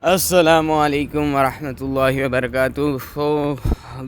السلام علیکم ورحمۃ اللہ وبرکاتہ.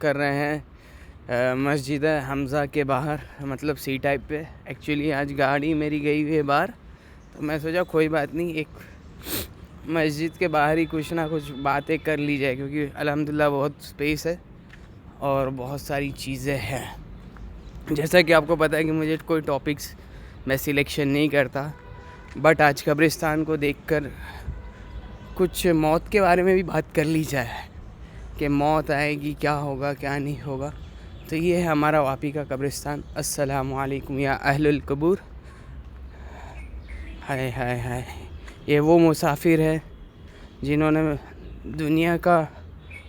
کر رہے ہیں مسجد حمزہ کے باہر، مطلب سی ٹائپ پہ. ایکچولی آج گاڑی میری گئی ہوئی ہے باہر، تو میں سوچا کوئی بات نہیں، ایک مسجد کے باہر ہی کچھ نہ کچھ باتیں کر لی جائے، کیونکہ الحمدللہ بہت اسپیس ہے اور بہت ساری چیزیں ہیں. جیسا کہ آپ کو پتہ ہے کہ مجھے کوئی ٹاپکس میں سلیکشن نہیں کرتا، بٹ آج قبرستان کو دیکھ کر کچھ موت کے بارے میں بھی بات کر لی جائے کہ موت آئے گی، کیا ہوگا کیا نہیں ہوگا. تو یہ ہے ہمارا واپی کا قبرستان. السلام علیکم یا اہل القبور. ہائے ہائے ہائے، یہ وہ مسافر ہے جنہوں نے دنیا کا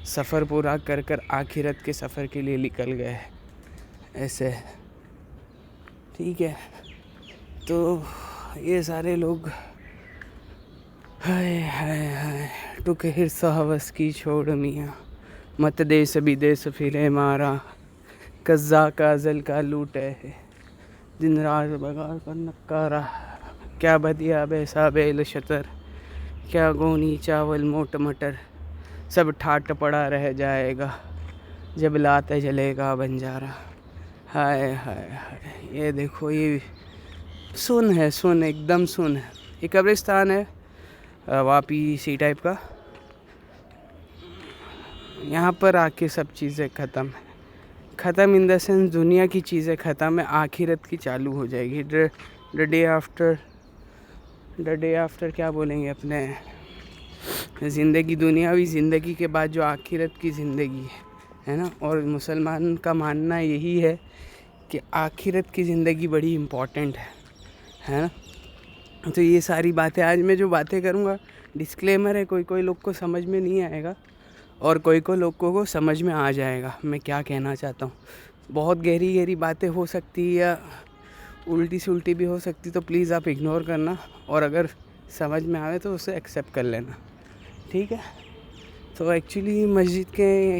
سفر پورا کر کر آخرت کے سفر کے لیے نکل گئے. ایسے ٹھیک ہے. تو یہ سارے لوگ ہائے ہائے ہائے ٹک ہرس ہوس کی چھوڑ میاں، مت دیس بھی دیس پھرے مارا، قزا کا ازل کا لوٹے ہے، دن رات بگا کر نکارا، کیا بدیا بیسا بیل شتر، کیا گونی چاول موٹ مٹر، سب ٹھاٹ پڑا رہ جائے گا جب لاتے جلے گا بنجارا. ہائے ہائے ہائے، یہ دیکھو، یہ سن ہے، سن ایک دم سن ہے. یہ قبرستان ہے واپی سی ٹائپ کا. یہاں پر آ کے سب چیزیں ختم ہیں. ختم ان دا سینس دنیا کی چیزیں ختم ہے، آخرت کی چالو ہو جائے گی. دا ڈے آفٹر کیا بولیں گے اپنے، زندگی، دنیاوی زندگی کے بعد جو آخرت کی زندگی ہے نا. اور مسلمان کا ماننا یہی ہے کہ آخرت کی زندگی بڑی امپورٹنٹ ہے نا. تو یہ ساری باتیں آج میں جو باتیں کروں گا، ڈسکلیمر ہے، کوئی لوگ کو سمجھ میں نہیں آئے گا اور کوئی لوگوں کو سمجھ میں آ جائے گا میں کیا کہنا چاہتا ہوں. بہت گہری باتیں ہو سکتی یا الٹی سلٹی بھی ہو سکتی، تو پلیز آپ اگنور کرنا، اور اگر سمجھ میں آئے تو اسے ایکسیپٹ کر لینا، ٹھیک ہے. تو ایکچولی مسجد کے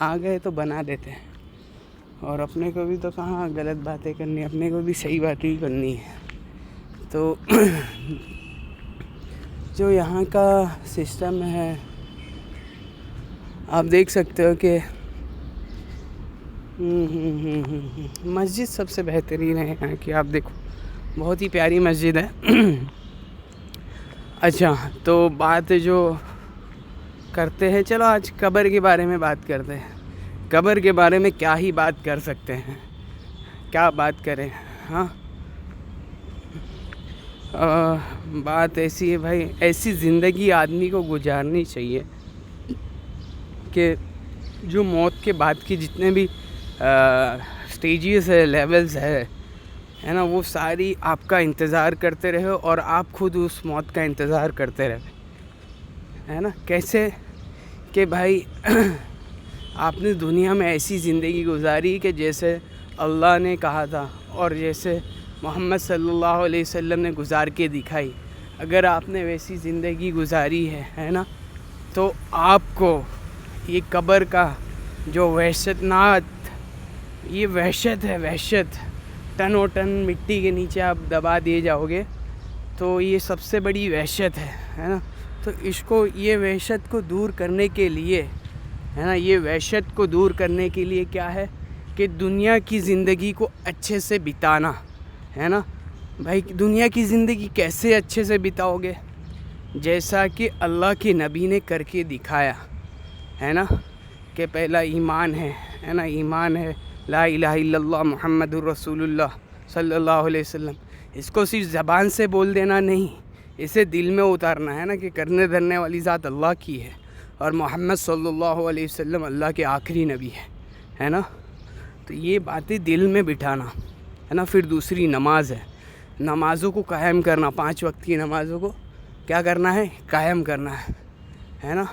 آ گئے تو بنا دیتے ہیں. اور اپنے کو بھی تو کہاں غلط باتیں کرنی، اپنے کو بھی صحیح باتیں ہی کرنی ہے. تو جو یہاں کا سسٹم ہے، آپ دیکھ سکتے ہو کہ مسجد سب سے بہترین ہے یہاں کی. آپ دیکھو، بہت ہی پیاری مسجد ہے. اچھا، تو بات جو کرتے ہیں، چلو آج قبر کے بارے میں بات کرتے ہیں. قبر کے بارے میں کیا ہی بات کر سکتے ہیں، کیا بات کریں. ہاں، بات ایسی ہے بھائی، ایسی زندگی آدمی کو گزارنی چاہیے کہ جو موت کے بعد کی جتنے بھی سٹیجز ہے، لیولز ہے نا، وہ ساری آپ کا انتظار کرتے رہے اور آپ خود اس موت کا انتظار کرتے رہے، ہے نا. کیسے کہ بھائی آپ نے دنیا میں ایسی زندگی گزاری کہ جیسے اللہ نے کہا تھا اور جیسے محمد صلی اللہ علیہ وسلم نے گزار کے دکھائی. اگر آپ نے ویسی زندگی گزاری ہے نا، تو آپ کو یہ قبر کا جو یہ وحشت ہے، وحشت، ٹن و ٹن مٹی کے نیچے آپ دبا دیے جاؤ گے، تو یہ سب سے بڑی وحشت ہے نا. تو یہ وحشت کو دور کرنے کے لیے ہے نا، یہ وحشت کو دور کرنے کے لیے کیا ہے کہ دنیا کی زندگی کو اچھے سے بتانا ہے نا. بھائی دنیا کی زندگی کیسے اچھے سے بتاؤ گے؟ جیسا کہ اللہ کے نبی نے کر کے دکھایا ہے نا، کہ پہلا ایمان ہے نا، ایمان ہے لا الہ الا اللہ محمد الرسول اللہ صلی اللہ علیہ وسلم. اس کو صرف زبان سے بول دینا نہیں، اسے دل میں اتارنا ہے نا، کہ کرنے دھرنے والی ذات اللہ کی ہے اور محمد صلی اللہ علیہ وسلم اللہ کے آخری نبی ہے نا. تو یہ باتیں دل میں بٹھانا ہے نا. پھر دوسری نماز ہے، نمازوں کو قائم کرنا، 5 وقت کی نمازوں کو کیا کرنا ہے؟ قائم کرنا ہے نا.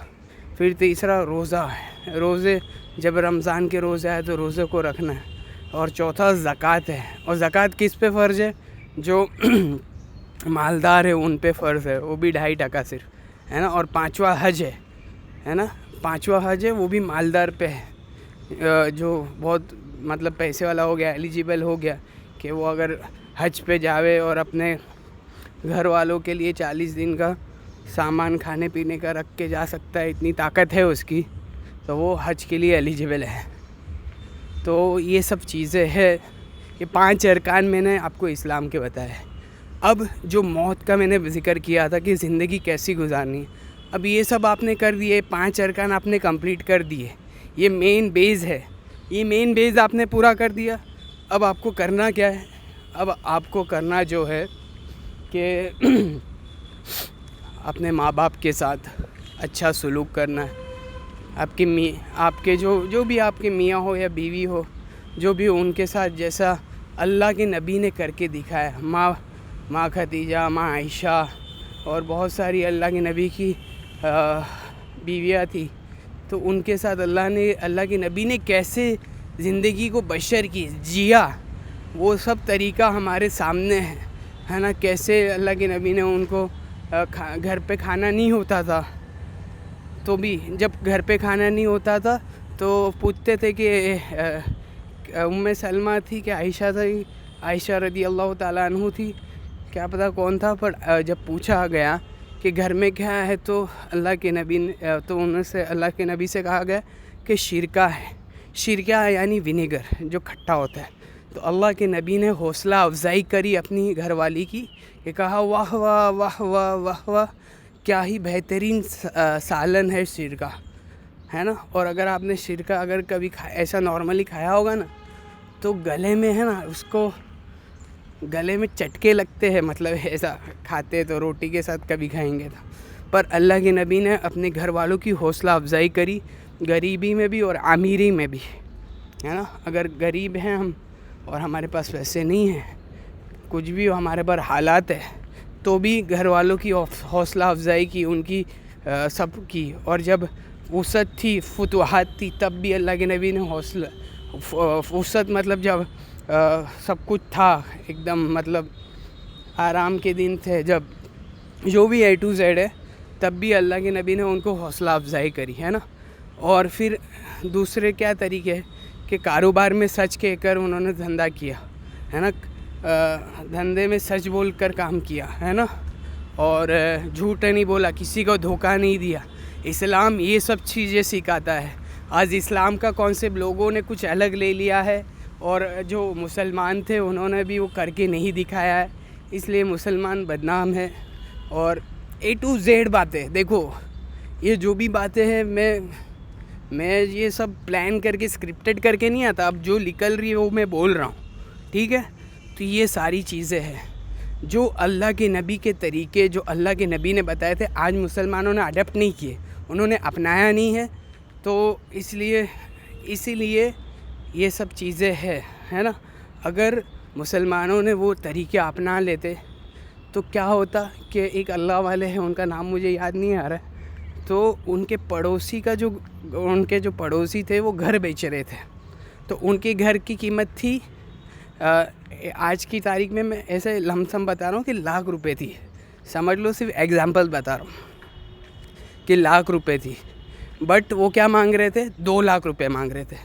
پھر تیسرا روزہ ہے، روزے جب رمضان کے روزے آئے تو روزے کو رکھنا ہے. اور چوتھا زکوٰۃ ہے، اور زکوٰۃ کس پہ فرض ہے؟ جو مالدار ہے ان پہ فرض ہے، وہ بھی 2.5% صرف ہے نا. اور 5واں حج ہے نا، 5واں حج ہے، وہ بھی مالدار پہ ہے، جو بہت مطلب پیسے والا ہو گیا, ایلیجیبل ہو گیا کہ وہ اگر حج پہ جاوے اور اپنے گھر والوں کے لیے 40 دن کا سامان کھانے پینے کا رکھ کے جا سکتا ہے, اتنی طاقت ہے اس کی, تو وہ حج کے لیے ایلیجیبل ہے. تو یہ سب چیزیں ہے. یہ 5 ارکان میں نے آپ کو اسلام کے بتائے. اب جو موت کا میں نے ذکر کیا تھا کہ زندگی کیسی گزارنی ہے, اب یہ سب آپ نے کر دیے, 5 ارکان آپ نے کمپلیٹ کر دیے. یہ مین بیس ہے, یہ مین بیس آپ نے پورا کر دیا. اب آپ کو کرنا کیا ہے؟ اب آپ کو کرنا جو ہے کہ اپنے ماں باپ کے ساتھ اچھا سلوک کرنا ہے. آپ کے جو بھی آپ کے میاں ہو یا بیوی ہو, جو بھی ان کے ساتھ جیسا اللہ کے نبی نے کر کے دکھایا, ماں خدیجہ, ماں عائشہ اور بہت ساری اللہ کے نبی کی بیویاں تھی, تو ان کے ساتھ اللہ کے نبی نے کیسے زندگی کو بشر کی جیا, وہ سب طریقہ ہمارے سامنے ہے نا. کیسے اللہ کے نبی نے ان کو گھر پہ کھانا نہیں ہوتا تھا, تو بھی جب گھر پہ کھانا نہیں ہوتا تھا تو پوچھتے تھے کہ ام سلمہ تھی کہ عائشہ تھی, عائشہ رضی اللہ تعالیٰ عنہ تھی, کیا پتہ کون تھا, پر جب پوچھا گیا کہ گھر میں کیا ہے تو اللہ کے نبی سے کہا گیا کہ شرکہ ہے. شرکہ یعنی ونیگر جو کھٹا ہوتا ہے. تو اللہ کے نبی نے حوصلہ افزائی کری اپنی گھر والی کی, کہ کہا واہ واہ واہ واہ واہ واہ, کیا ہی بہترین سالن ہے شرکہ, ہے نا. اور اگر آپ نے شرکہ اگر کبھی ایسا نارملی کھایا ہوگا نا, تو گلے میں ہے نا, اس کو گلے میں چٹکے لگتے ہیں, مطلب ایسا کھاتے تو روٹی کے ساتھ کبھی کھائیں گے تو. پر اللہ کے نبی نے اپنے گھر والوں کی حوصلہ افزائی کری, غریبی میں بھی اور امیری میں بھی, ہے نا. اگر غریب ہیں ہم اور ہمارے پاس پیسے نہیں ہیں, کچھ بھی ہمارے پر حالات ہے, تو بھی گھر والوں کی حوصلہ افزائی کی, ان کی سب کی. اور جب وسعت تھی, فتوحات تھی, تب بھی اللہ کے نبی نے وسعت مطلب جب سب کچھ تھا ایک دم, مطلب آرام کے دن تھے, جب جو بھی A to Z ہے, تب بھی اللہ کے نبی نے ان کو حوصلہ افزائی کری, ہے نا. اور پھر دوسرے کیا طریقے کہ کاروبار میں سچ کہہ کر انہوں نے دھندا کیا, ہے نا. دھندے میں سچ بول کر کام کیا, ہے نا, اور جھوٹ نہیں بولا, کسی کو دھوکہ نہیں دیا. اسلام یہ سب چیزیں سکھاتا ہے. آج اسلام کا کانسیپٹ لوگوں نے کچھ الگ لے لیا ہے, اور جو مسلمان تھے انہوں نے بھی وہ کر کے نہیں دکھایا ہے, اس لیے مسلمان بدنام ہے. اور A to Z باتیں دیکھو, یہ جو بھی باتیں ہیں میں یہ سب پلان کر کے اسکرپٹڈ کر کے نہیں آتا, اب جو نکل رہی ہے وہ میں بول رہا ہوں, ٹھیک ہے. تو یہ ساری چیزیں ہیں جو اللہ کے نبی کے طریقے, جو اللہ کے نبی نے بتائے تھے, آج مسلمانوں نے اڈاپٹ نہیں کیے, انہوں نے اپنایا نہیں ہے. تو اسی لیے یہ سب چیزیں ہے نا. اگر مسلمانوں نے وہ طریقے اپنا لیتے تو کیا ہوتا کہ ایک اللہ والے ہیں, ان کا نام مجھے یاد نہیں آ رہا ہے, تو ان کے پڑوسی تھے وہ گھر بیچ رہے تھے, تو ان کے گھر کی قیمت تھی آج کی تاریخ میں ایسے لم سم بتا رہا ہوں کہ لاکھ روپے تھی, سمجھ لو, صرف ایگزامپل بتا رہا ہوں کہ لاکھ روپے تھی. بٹ وہ کیا مانگ رہے تھے, 2 لاکھ روپے مانگ رہے تھے.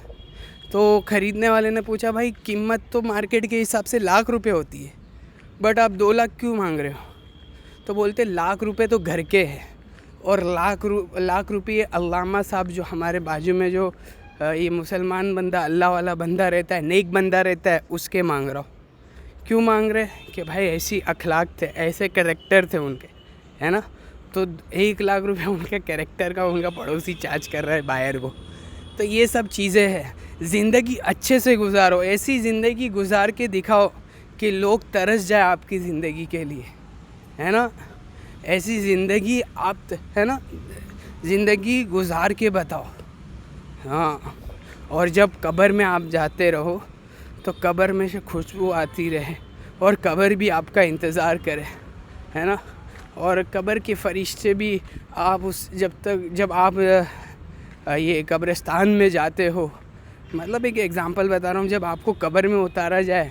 تو خریدنے والے نے پوچھا, بھائی قیمت تو مارکیٹ کے حساب سے لاکھ روپے ہوتی ہے, بٹ آپ 2 لاکھ کیوں مانگ رہے ہو؟ تو بولتے لاکھ روپے تو گھر کے ہیں, اور لاکھ روپے علامہ صاحب جو ہمارے بازو میں جو یہ مسلمان بندہ, اللہ والا بندہ رہتا ہے, نیک بندہ رہتا ہے, اس کے مانگ رہا ہوں. کیوں مانگ رہے کہ بھائی ایسی اخلاق تھے, ایسے کریکٹر تھے ان کے, ہے نا. تو 1 لاکھ روپے ان کے کریکٹر کا ان کا پڑوسی چارج کر رہا ہے باہر کو. تو یہ سب چیزیں ہیں. زندگی اچھے سے گزارو, ایسی زندگی گزار کے دکھاؤ کہ لوگ ترس جائے آپ کی زندگی کے لیے, ہے نا. ایسی زندگی آپ, ہے نا, زندگی گزار کے بتاؤ. ہاں, اور جب قبر میں آپ جاتے رہو تو قبر میں سے خوشبو آتی رہے, اور قبر بھی آپ کا انتظار کرے, ہے نا. اور قبر کے فرشتے بھی جب آپ یہ قبرستان میں جاتے ہو, مطلب ایک ایگزامپل بتا رہا ہوں, جب آپ کو قبر میں اتارا جائے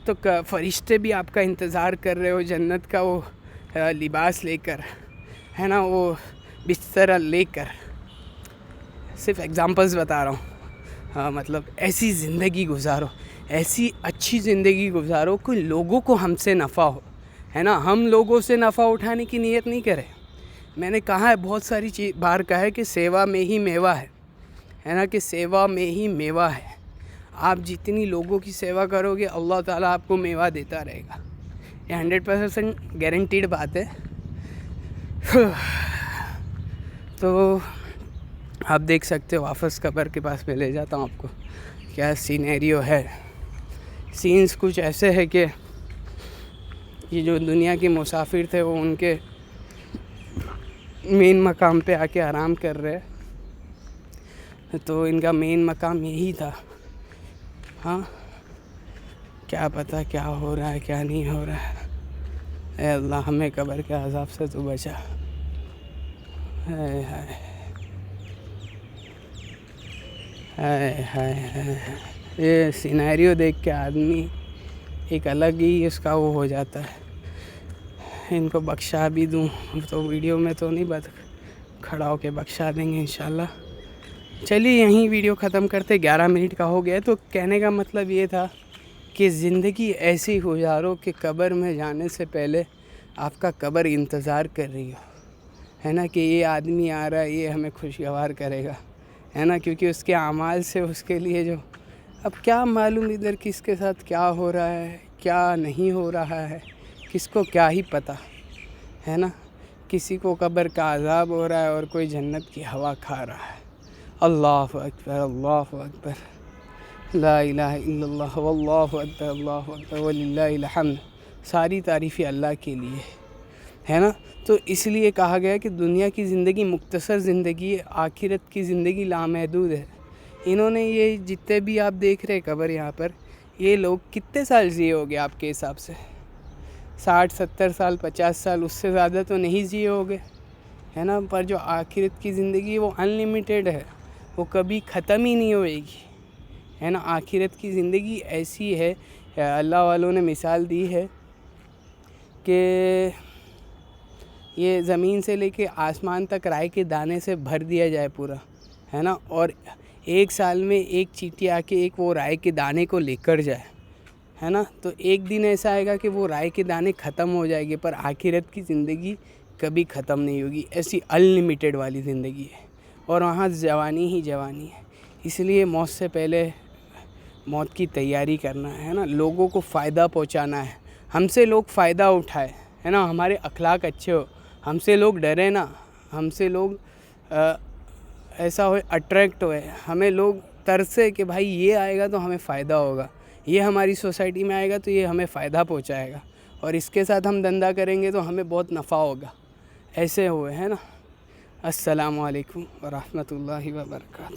تو فرشتے بھی آپ کا انتظار کر رہے ہو, جنت کا وہ لباس لے کر, ہے نا, وہ بستر لے کر. صرف ایگزامپلز بتا رہا ہوں. مطلب ایسی زندگی گزارو، ایسی اچھی زندگی گزارو کہ لوگوں کو ہم سے نفع ہو، ہے نا. ہم لوگوں سے نفع اٹھانے کی نیت نہیں کریں. میں نے کہا ہے بہت ساری بار کہا ہے کہ سیوا میں ہی میوہ ہے نا، کہ سیوا میں ہی میوہ ہے. آپ جتنی لوگوں کی سیوا کرو گے اللہ تعالیٰ آپ کو میوہ دیتا رہے گا. یہ 100% گارنٹیڈ بات ہے. تو آپ دیکھ سکتے ہو، واپس قبر کے پاس میں لے جاتا ہوں آپ کو. کیا سینیریو ہے. سینس کچھ ایسے ہے کہ یہ جو دنیا کے مسافر تھے وہ ان کے مین مقام پہ آ کے آرام کر رہے، تو ان کا مین مقام یہی تھا. ہاں کیا پتہ کیا ہو رہا ہے کیا نہیں ہو رہا ہے. اے اللہ ہمیں قبر کے عذاب سے تو بچا. ہائے ہائے ہائے ہائے. یہ سینیریو دیکھ کے آدمی ایک الگ ہی اس کا وہ ہو جاتا ہے. ان کو بخشا بھی دوں تو ویڈیو میں تو نہیں، بات کھڑا ہو کے بخشا دیں گے انشاءاللہ. چلیے یہیں ویڈیو ختم کرتے، 11 منٹ کا ہو گیا. تو کہنے کا مطلب یہ تھا کہ زندگی ایسی گزارو کہ قبر میں جانے سے پہلے آپ کا قبر انتظار کر رہی ہو، ہے نا، کہ یہ آدمی آ رہا ہے، یہ ہمیں خوشگوار کرے گا، ہے نا. کیونکہ اس کے اعمال سے اس کے لیے جو اب کیا معلوم ادھر کس کے ساتھ کیا ہو رہا ہے کیا نہیں ہو رہا ہے، کس کو کیا ہی پتہ، ہے نا. کسی کو قبر کا عذاب ہو رہا ہے اور کوئی جنت کی ہوا کھا رہا ہے. اللہ اکبر اللہ اکبر، لا الہ الا اللہ واللہ اکبر اللہ اکبر وللہ الحمد. ساری تعریفیں اللہ کے لیے، ہے نا. تو اس لیے کہا گیا کہ دنیا کی زندگی مختصر زندگی ہے، آخرت کی زندگی لامحدود ہے. انہوں نے یہ جتنے بھی آپ دیکھ رہے قبر یہاں پر، یہ لوگ کتنے سال جیے ہوگے آپ کے حساب سے؟ 60 70 سال 50 سال، اس سے زیادہ تو نہیں جیے ہوگے، ہے نا. پر جو آخرت کی زندگی وہ انلیمیٹڈ ہے، وہ کبھی ختم ہی نہیں ہوئے گی، ہے نا. آخرت کی زندگی ایسی ہے، اللہ والوں نے مثال دی ہے کہ یہ زمین سے لے کے آسمان تک رائے کے دانے سے بھر دیا جائے پورا، ہے نا. اور 1 سال میں ایک چیٹی آ کے ایک وہ رائے کے دانے کو لے کر جائے، ہے نا. تو ایک دن ایسا آئے گا کہ وہ رائے کے دانے ختم ہو جائے گے، پر آخرت کی زندگی کبھی ختم نہیں ہوگی. ایسی انلیمیٹڈ والی زندگی ہے، اور وہاں جوانی ہی جوانی ہے. اس لیے موت سے پہلے موت کی تیاری کرنا ہے نا. لوگوں کو فائدہ پہنچانا ہے. ہم سے لوگ فائدہ اٹھائے، ہے نا. ہمارے اخلاق اچھے ہو، ہم سے لوگ ڈرے نا، ہم سے لوگ ایسا ہوئے اٹریکٹ ہوئے، ہمیں لوگ ترسے کہ بھائی یہ آئے گا تو ہمیں فائدہ ہوگا، یہ ہماری سوسائٹی میں آئے گا تو یہ ہمیں فائدہ پہنچائے گا، اور اس کے ساتھ ہم دھندا کریں گے تو ہمیں بہت نفع ہوگا. ایسے ہوئے، ہے نا. السلام علیکم ورحمۃ اللہ وبرکاتہ.